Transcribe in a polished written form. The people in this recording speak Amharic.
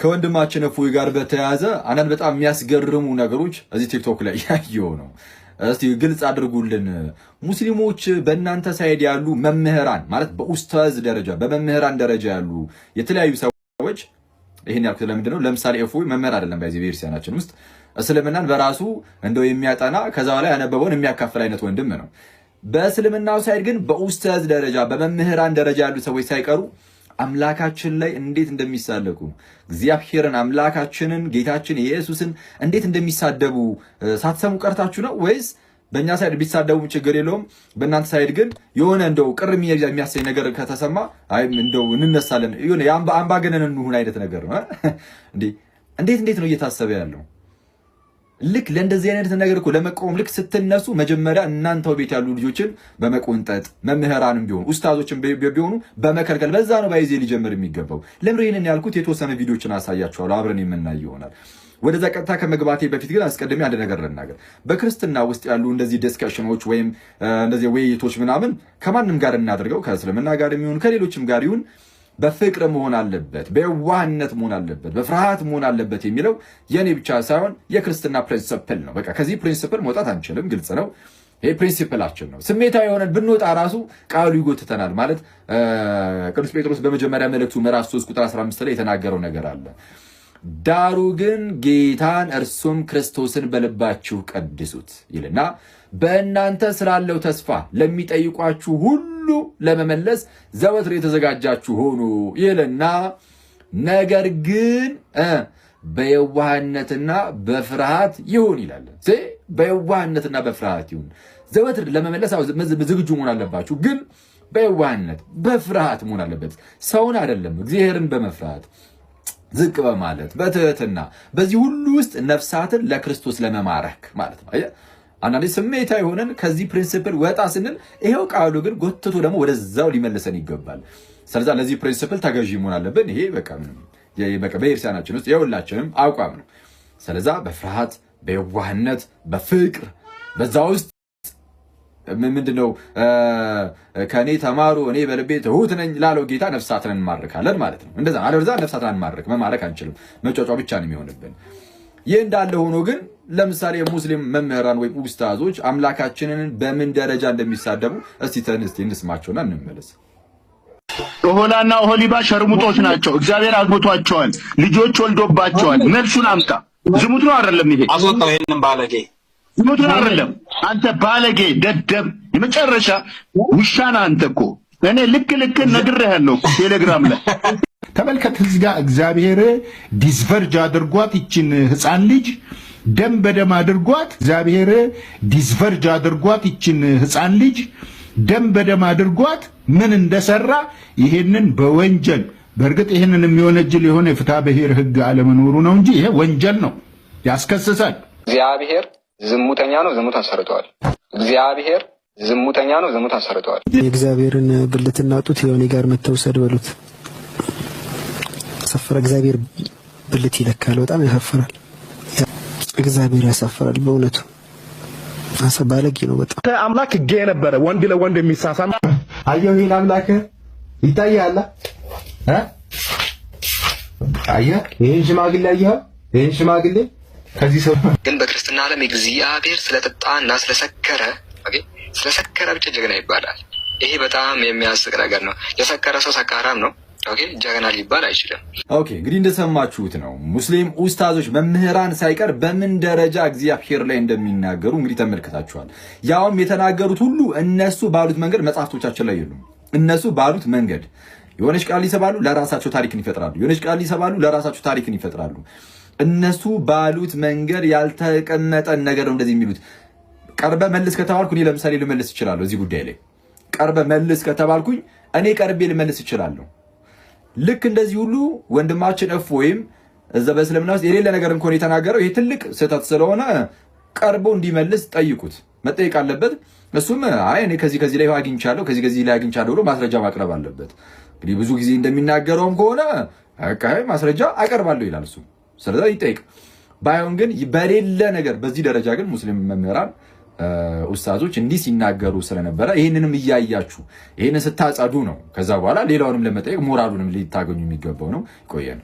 ከወንድማችን እፎይ ጋር በተያያዘ አንዳንድ በጣም የሚያስገርሙ ነገሮች እዚህ ቲክቶክ ላይ ያየው ነው። እስቲ ግልጽ አድርጉልን። ሙስሊሞች በእናንተ ሳይድ ያሉ መምህራን ማለት በኡስታዝ ደረጃ በመምህራን ደረጃ ያሉ የተለያዩ ሰዎች ይሄን ያልኩት ለምንድን ነው? ለምሳሌ እፎይ መምህር አይደለም። በዚህ ቤተክርስቲያናችን ውስጥ እስልምናን በራሱ እንደው የሚያጠና ከዛ በላይ ያነበበውን የሚያካፍል አይነት ወንድም ነው። በእስልምናው ሳይድ ግን በኡስታዝ ደረጃ በመምህራን ደረጃ ያሉ ሰዎች ሳይቀሩ አምላካችን ላይ እንዴት እንደሚሳለቁ እግዚአብሔርን አምላካችንን ጌታችን ኢየሱስን እንዴት እንደሚሳደቡ ሳትሰሙ ቀርታችሁ ነው ወይስ በእኛ ሳይድ ቢሳደቡም ችግር የለውም በእናንተ ሳይድ ግን የሆነ እንደው ቅር የሚያሰኝ ነገር ከተሰማ አይ እንደው እንነሳለን የሆነ አምባገነን እንሁን አይነት ነገር ነው እንዴት ነው እየታሰበ ያለው? ልክ ለእንደዚህ አይነት ነገር እኮ ለመቆም ልክ ስትነሱ መጀመሪያ እናንተው ቤት ያሉ ልጆችን በመቆንጠጥ መምህራንም ቢሆኑ ኡስታዞችን ቢሆኑ በመከልከል በዛ ነው ባይዜ ሊጀምር የሚገባው። ለምን ይሄንን ያልኩት የተወሰነ ቪዲዮችን አሳያችኋለሁ አብረን የምናይ ይሆናል። ወደዛ ቀጥታ ከመግባቴ በፊት ግን አስቀድሜ አንድ ነገር ልናገር። በክርስትና ውስጥ ያሉ እንደዚህ ዲስከሽኖች ወይም እንደዚህ ውይይቶች ምናምን ከማንም ጋር እናደርገው ከእስልምና ጋር የሚሆን ከሌሎችም ጋር ይሁን በፍቅር መሆን አለበት፣ በዋህነት መሆን አለበት፣ በፍርሃት መሆን አለበት የሚለው የኔ ብቻ ሳይሆን የክርስትና ፕሪንሲፕል ነው። በቃ ከዚህ ፕሪንሲፕል መውጣት አንችልም፣ ግልጽ ነው። ይሄ ፕሪንሲፕላችን ነው። ስሜታዊ የሆነን ብንወጣ ራሱ ቃሉ ይጎትተናል። ማለት ቅዱስ ጴጥሮስ በመጀመሪያ መልእክቱ ምዕራፍ 3 ቁጥር 15 ላይ የተናገረው ነገር አለ። ዳሩ ግን ጌታን እርሱም ክርስቶስን በልባችሁ ቀድሱት ይልና በእናንተ ስላለው ተስፋ ለሚጠይቋችሁ ሁሉ ለመመለስ ዘወትር የተዘጋጃችሁ ሆኑ ይልና ነገር ግን በየዋህነትና በፍርሃት ይሁን ይላል። በየዋህነትና በፍርሃት ይሁን። ዘወትር ለመመለስ ዝግጁ መሆን አለባችሁ፣ ግን በየዋህነት በፍርሃት መሆን አለበት። ሰውን አይደለም፣ እግዚአብሔርን በመፍራት ዝቅ በማለት በትህትና በዚህ ሁሉ ውስጥ ነፍሳትን ለክርስቶስ ለመማረክ ማለት ነው። አንዳንዴ ስሜታዊ ሆነን ከዚህ ፕሪንሲፕል ወጣ ስንል ይሄው ቃሉ ግን ጎትቶ ደግሞ ወደዛው ሊመልሰን ይገባል። ስለዛ ለዚህ ፕሪንሲፕል ተገዢ መሆን አለብን። ይሄ በቃ በቤተክርስቲያናችን ውስጥ የሁላችንም አቋም ነው። ስለዛ በፍርሃት በየዋህነት በፍቅር በዛ ውስጥ ምንድነው ከኔ ተማሩ እኔ በልቤ ትሁት ነኝ ላለው ጌታ ነፍሳትን እንማርካለን ማለት ነው። እንደዛ አለበዛ ነፍሳትን መማረክ አንችልም፣ መጫጫ ብቻ ነው የሚሆንብን። ይህ እንዳለ ሆኖ ግን ለምሳሌ የሙስሊም መምህራን ወይም ኡስታዞች አምላካችንን በምን ደረጃ እንደሚሳደቡ እስቲ እንስማቸውና እንመለስ። ኦሆላና ኦሆሊባ ሸርሙጦች ናቸው። እግዚአብሔር አግብቷቸዋል፣ ልጆች ወልዶባቸዋል። መልሱን አምጣ። ዝሙት ነው አይደለም? ይሄ አስወጣው። ይሄንን ባለጌ ዝሙት ነው አይደለም? አንተ ባለጌ ደደብ፣ የመጨረሻ ውሻና አንተ እኮ እኔ ልክ ነግሬሃለሁ ቴሌግራም ላይ ተመልከት። እዚህ ጋር እግዚአብሔር ዲስቨርጅ አድርጓት ይችን ህፃን ልጅ ደም በደም አድርጓት። እግዚአብሔር ዲስቨርጅ አድርጓት ይችን ህፃን ልጅ ደም በደም አድርጓት ምን እንደሰራ ይሄንን በወንጀል በእርግጥ ይሄንን የሚወነጅል የሆነ የፍትሐ ብሔር ህግ አለመኖሩ ነው እንጂ ይሄ ወንጀል ነው፣ ያስከስሳል። እግዚአብሔር ዝሙተኛ ነው፣ ዝሙት አሰርተዋል። እግዚአብሔር ዝሙተኛ ነው፣ ዝሙት አሰርተዋል። የእግዚአብሔርን ብልትና ጡት የሆነ ጋር መተውሰድ በሉት ያሳፍራል። እግዚአብሔር ብልት ይለካል፣ በጣም ያሳፍራል። እግዚአብሔር ያሳፍራል በእውነቱ። ባለጌ ነው በጣም። አምላክ ጌ ነበረ፣ ወንድ ለወንድ የሚሳሳም አየሁ። ይሄን አምላክ ይታያል አየህ። ይሄን ሽማግሌ አየህ፣ ይሄን ሽማግሌ ከዚህ ሰው ግን በክርስትና ዓለም እግዚአብሔር ስለጠጣና ስለሰከረ ብቻ ጀግና ይባላል። ይሄ በጣም የሚያስቅ ነገር ነው። የሰከረ ሰው ሰካራም ነው። ጀግና ሊባል አይችልም። እንግዲህ እንደሰማችሁት ነው። ሙስሊም ኡስታዞች መምህራን ሳይቀር በምን ደረጃ እግዚአብሔር ላይ እንደሚናገሩ እንግዲህ ተመልክታችኋል። ያውም የተናገሩት ሁሉ እነሱ ባሉት መንገድ መጽሐፍቶቻችን ላይ የሉም። እነሱ ባሉት መንገድ የሆነች ቃል ይሰባሉ፣ ለራሳቸው ታሪክን ይፈጥራሉ። የሆነች ቃል ይሰባሉ፣ ለራሳቸው ታሪክን ይፈጥራሉ። እነሱ ባሉት መንገድ ያልተቀመጠን ነገር ነው እንደዚህ የሚሉት። ቀርበ መልስ ከተባልኩ እኔ ለምሳሌ ልመልስ እችላለሁ። እዚህ ጉዳይ ላይ ቀርበ መልስ ከተባልኩኝ እኔ ቀርቤ ልመልስ እችላለሁ። ልክ እንደዚህ ሁሉ ወንድማችን እፎይም እዛ በእስልምና ውስጥ የሌለ ነገር እንኳን የተናገረው ይሄ ትልቅ ስህተት ስለሆነ ቀርቦ እንዲመልስ ጠይቁት፣ መጠየቅ አለበት። እሱም አይ እኔ ከዚህ ላይ አግኝቻለሁ ከዚህ ላይ አግኝቻለሁ ብሎ ማስረጃ ማቅረብ አለበት። እንግዲህ ብዙ ጊዜ እንደሚናገረውም ከሆነ ማስረጃ አቀርባለሁ ይላል እሱ። ስለዚህ ይጠይቅ። ባይሆን ግን በሌለ ነገር በዚህ ደረጃ ግን ሙስሊም መምህራን ኡስታዞች እንዲህ ሲናገሩ ስለነበረ ይህንንም እያያችሁ ይህንን ስታጸዱ ነው ከዛ በኋላ ሌላውንም ለመጠየቅ ሞራሉንም ሊታገኙ የሚገባው ነው። ቆየን።